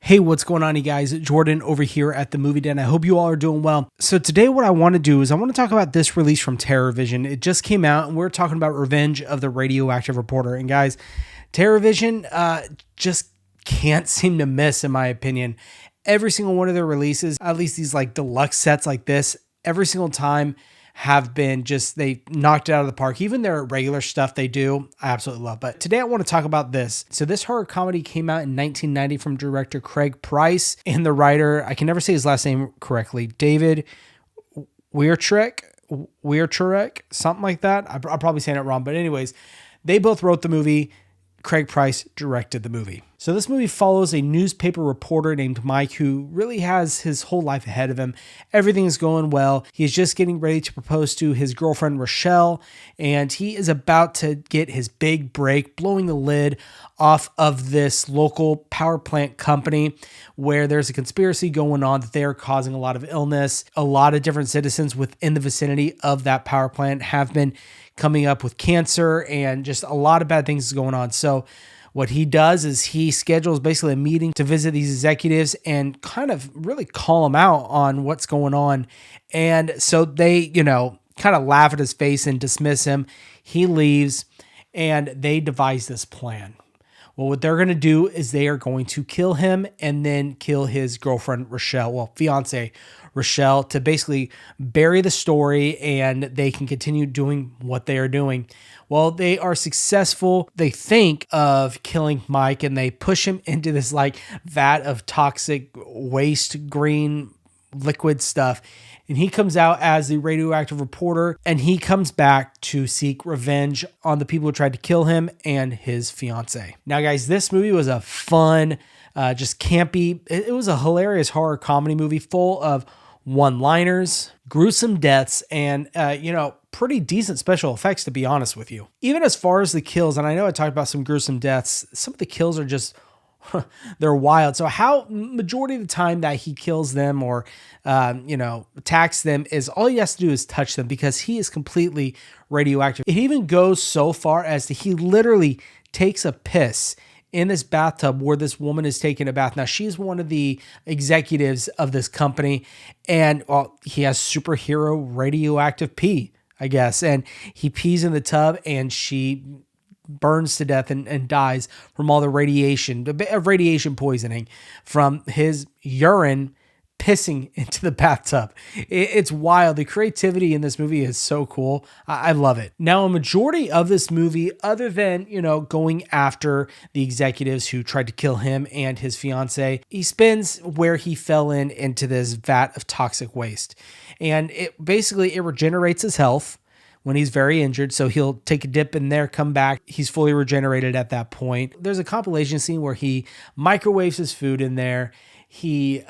Hey, what's going on, you guys? Jordan over here at the Movie Den. I hope you all are doing well. So today what I want to do is I want to talk about this release from TerrorVision. It just came out and we're talking about Revenge of the Radioactive Reporter. And guys, TerrorVision just can't seem to miss, in my opinion. Every single one of their releases, at least these like deluxe sets like this, every single time have been just, they knocked it out of the park. Even their regular stuff they do, I absolutely love. But today I want to talk about this. So this horror comedy came out in 1990 from director Craig Price and the writer, I can never say his last name correctly, David Weirtrek, something like that. I'm probably saying it wrong, but anyways, they both wrote the movie. Craig Price directed the movie. So this movie follows a newspaper reporter named Mike who really has his whole life ahead of him. Everything is going well. He's just getting ready to propose to his girlfriend, Rochelle, and he is about to get his big break, blowing the lid off of this local power plant company where there's a conspiracy going on that they are causing a lot of illness. A lot of different citizens within the vicinity of that power plant have been coming up with cancer and just a lot of bad things is going on. So what he does is he schedules basically a meeting to visit these executives and kind of really call them out on what's going on. And so they, kind of laugh at his face and dismiss him. He leaves and they devise this plan. Well, what they're going to do is they are going to kill him and then kill his girlfriend, fiance, Rochelle, to basically bury the story and they can continue doing what they are doing. Well, they are successful. They think of killing Mike and they push him into this like vat of toxic waste green liquid stuff. And he comes out as the radioactive reporter and he comes back to seek revenge on the people who tried to kill him and his fiance. Now, guys, this movie was a fun, just campy. It was a hilarious horror comedy movie full of one-liners, gruesome deaths, and, pretty decent special effects, to be honest with you. Even as far as the kills, and I know I talked about some gruesome deaths, some of the kills are just they're wild. So how majority of the time that he kills them or, attacks them is all he has to do is touch them because he is completely radioactive. It even goes so far as to he literally takes a piss in this bathtub where this woman is taking a bath. Now she's one of the executives of this company and he has superhero radioactive pee, I guess. And he pees in the tub and she burns to death and dies from all the radiation poisoning from his urine pissing into the bathtub. It's wild. The creativity in this movie is so cool. I love it. Now, a majority of this movie, other than, going after the executives who tried to kill him and his fiance, he spends where he fell into this vat of toxic waste. And it regenerates his health when he's very injured. So he'll take a dip in there, come back. He's fully regenerated at that point. There's a compilation scene where he microwaves his food in there. He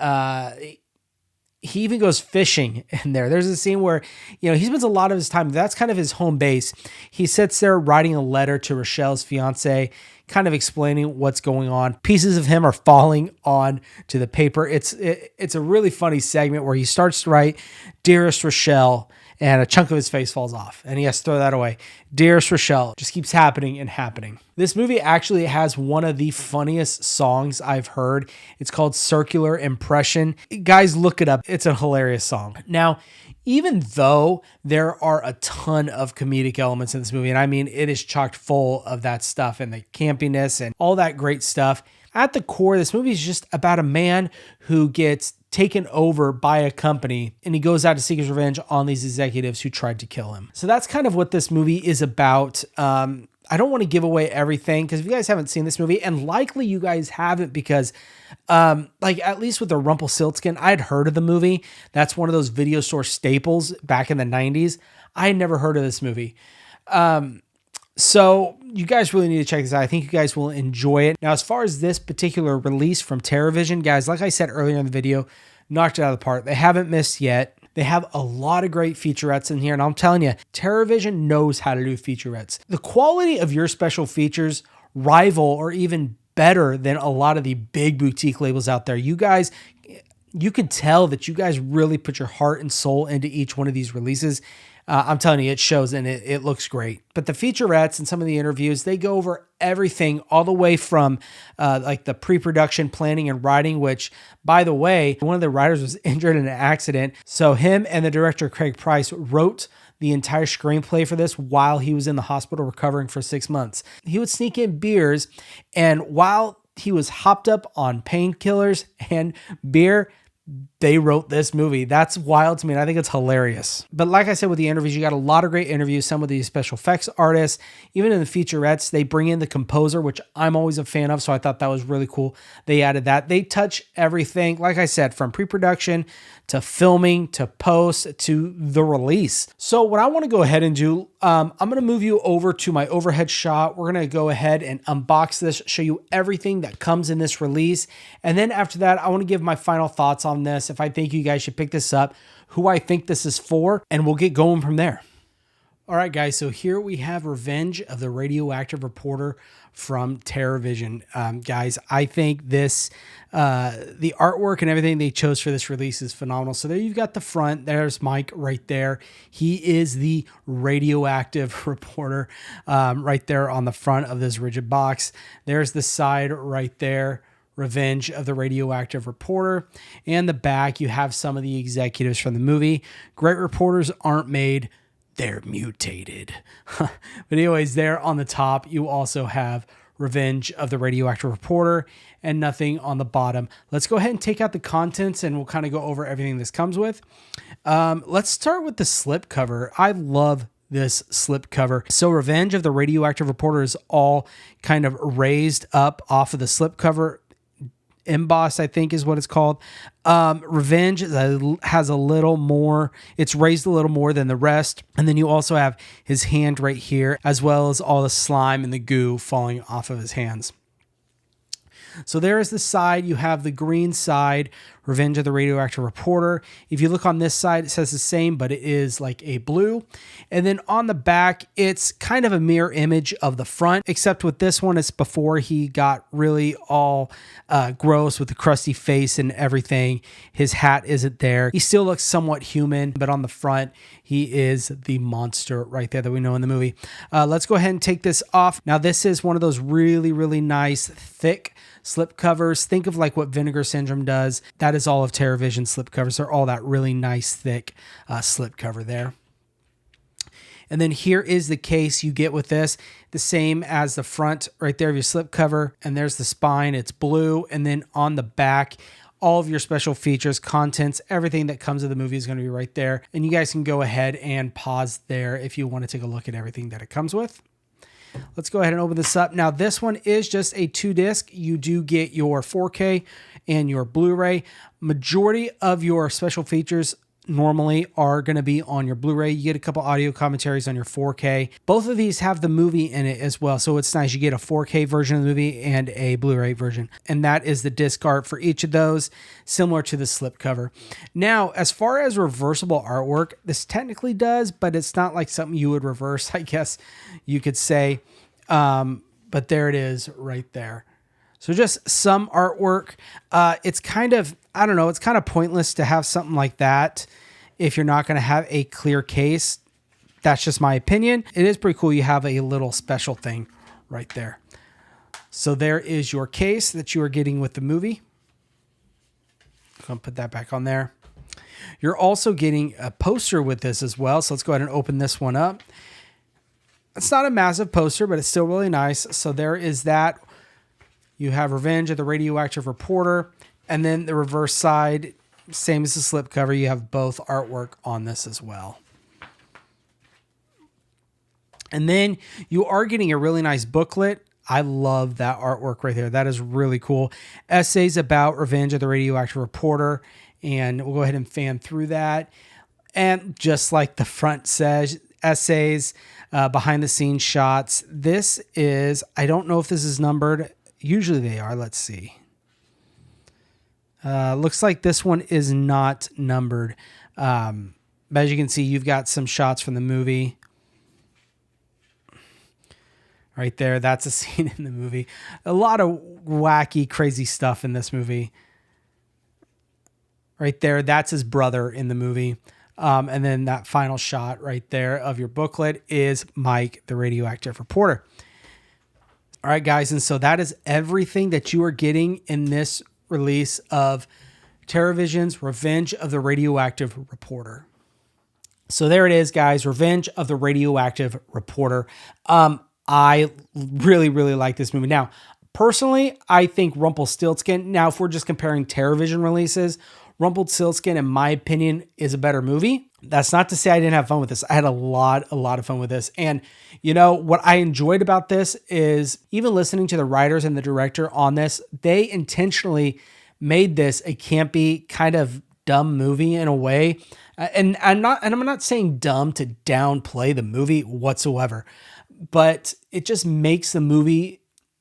even goes fishing in there. There's a scene where, he spends a lot of his time. That's kind of his home base. He sits there writing a letter to Rochelle's fiance, kind of explaining what's going on. Pieces of him are falling on to the paper. It's a really funny segment where he starts to write, "Dearest Rochelle," and a chunk of his face falls off and he has to throw that away. "Dearest Rochelle," just keeps happening and happening. This movie actually has one of the funniest songs I've heard. It's called "Circular Impression." Guys, look it up. It's a hilarious song. Now, even though there are a ton of comedic elements in this movie, and I mean, it is chocked full of that stuff and the campiness and all that great stuff, at the core, this movie is just about a man who gets taken over by a company and he goes out to seek his revenge on these executives who tried to kill him. So that's kind of what this movie is about. I don't want to give away everything because if you guys haven't seen this movie, and likely you guys haven't because at least with the Rumpelstiltskin, I'd heard of the movie. That's one of those video store staples back in the 90s. I had never heard of this movie. So you guys really need to check this out. I think you guys will enjoy it. Now, as far as this particular release from TerrorVision, guys, like I said earlier in the video, knocked it out of the park. They haven't missed yet. They have a lot of great featurettes in here. And I'm telling you, TerrorVision knows how to do featurettes. The quality of your special features rival or even better than a lot of the big boutique labels out there. You can tell that you guys really put your heart and soul into each one of these releases. I'm telling you, it shows and it looks great. But the featurettes and some of the interviews, they go over everything all the way from like the pre-production planning and writing, which, by the way, one of the writers was injured in an accident. So him and the director, Craig Price, wrote the entire screenplay for this while he was in the hospital recovering for 6 months. He would sneak in beers, and while he was hopped up on painkillers and beer, they wrote this movie. That's wild to me, and I think it's hilarious. But like I said, with the interviews, you got a lot of great interviews. Some of these special effects artists, even in the featurettes, they bring in the composer, which I'm always a fan of, so I thought that was really cool. They added that. They touch everything, like I said, from pre-production to filming to post to the release. So what I want to go ahead and do, I'm going to move you over to my overhead shot. We're going to go ahead and unbox this, show you everything that comes in this release. And then after that, I want to give my final thoughts on this. If I think you guys should pick this up, who I think this is for, and we'll get going from there. All right, guys, so here we have Revenge of the Radioactive Reporter from TerrorVision. Guys, I think this, the artwork and everything they chose for this release is phenomenal. So there you've got the front. There's Mike right there. He is the radioactive reporter right there on the front of this rigid box. There's the side right there. Revenge of the Radioactive Reporter. And the back, you have some of the executives from the movie. Great reporters aren't made, they're mutated. But anyways, there on the top, you also have Revenge of the Radioactive Reporter and nothing on the bottom. Let's go ahead and take out the contents and we'll kind of go over everything this comes with. Let's start with the slip cover. I love this slip cover. So Revenge of the Radioactive Reporter is all kind of raised up off of the slip cover. Embossed, I think is what it's called. Revenge has a little more, it's raised a little more than the rest. And then you also have his hand right here, as well as all the slime and the goo falling off of his hands. So there is the side. You have the green side, Revenge of the Radioactive Reporter. If you look on this side, it says the same, but it is like a blue. And then on the back, it's kind of a mirror image of the front, except with this one, it's before he got really all gross with the crusty face and everything. His hat isn't there. He still looks somewhat human, but on the front, he is the monster right there that we know in the movie. Let's go ahead and take this off. Now, this is one of those really, really nice, thick slip covers. Think of like what Vinegar Syndrome does. That is all of TerrorVision slip covers. They're all that really nice, thick slip cover there. And then here is the case you get with this. The same as the front right there of your slip cover. And there's the spine. It's blue. And then on the back, all of your special features, contents, everything that comes with the movie is going to be right there. And you guys can go ahead and pause there if you want to take a look at everything that it comes with. Let's go ahead and open this up. Now, this one is just a 2-disc. You do get your 4K and your Blu-ray. Majority of your special features normally are going to be on your Blu-ray. You get a couple audio commentaries on your 4K. Both of these have the movie in it as well. So it's nice. You get a 4K version of the movie and a Blu-ray version. And that is the disc art for each of those, similar to the slipcover. Now, as far as reversible artwork, this technically does, but it's not like something you would reverse, I guess you could say. But there it is right there. So just some artwork. It's kind of, I don't know, it's kind of pointless to have something like that if you're not going to have a clear case. That's just my opinion. It is pretty cool. You have a little special thing right there. So there is your case that you are getting with the movie. I'm going to put that back on there. You're also getting a poster with this as well. So let's go ahead and open this one up. It's not a massive poster, but it's still really nice. So there is that. You have Revenge of the Radioactive Reporter. And then the reverse side, same as the slipcover, you have both artwork on this as well. And then you are getting a really nice booklet. I love that artwork right there. That is really cool. Essays about Revenge of the Radioactive Reporter. And we'll go ahead and fan through that. And just like the front says, essays, behind the scenes shots. This is, I don't know if this is numbered. Usually they are. Let's see. Looks like this one is not numbered. But as you can see, you've got some shots from the movie. Right there. That's a scene in the movie. A lot of wacky, crazy stuff in this movie. Right there. That's his brother in the movie. And then that final shot right there of your booklet is Mike, the Radioactive Reporter. All right, guys. And so that is everything that you are getting in this release of TerrorVision's Revenge of the Radioactive Reporter. So there it is, guys. Revenge of the Radioactive Reporter. I really, really like this movie. Now, personally, I think Rumpelstiltskin, now if we're just comparing TerrorVision releases, Rumpelstiltskin, in my opinion, is a better movie. That's not to say I didn't have fun with this. I had a lot of fun with this. And you know, what I enjoyed about this is even listening to the writers and the director on this, they intentionally made this a campy, kind of dumb movie in a way. And I'm not saying dumb to downplay the movie whatsoever, but it just makes the movie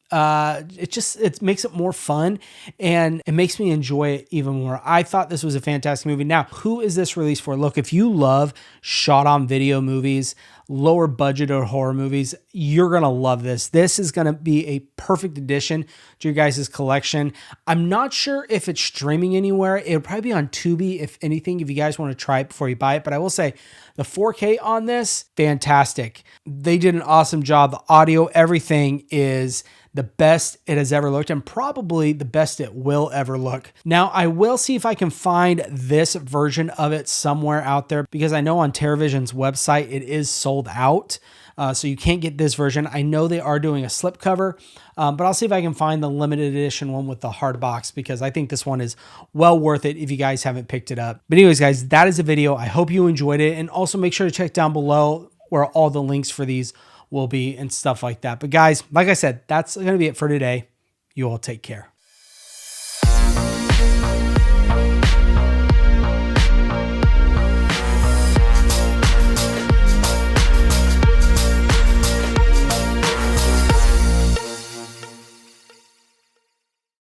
it makes it more fun, and it makes me enjoy it even more. I thought this was a fantastic movie. Now, who is this released for? Look, if you love shot on video movies, lower budget or horror movies, you're going to love this. This is going to be a perfect addition to your guys' collection. I'm not sure if it's streaming anywhere. It'll probably be on Tubi, if anything, if you guys want to try it before you buy it. But I will say the 4K on this, fantastic. They did an awesome job. The audio, everything is the best it has ever looked, and probably the best it will ever look. Now, I will see if I can find this version of it somewhere out there, because I know on TerrorVision's website it is sold out. So you can't get this version. I know they are doing a slipcover, but I'll see if I can find the limited edition one with the hard box, because I think this one is well worth it if you guys haven't picked it up. But anyways, guys, that is the video. I hope you enjoyed it, and also make sure to check down below where all the links for these will be and stuff like that. But guys, like I said, that's going to be it for today. You all take care.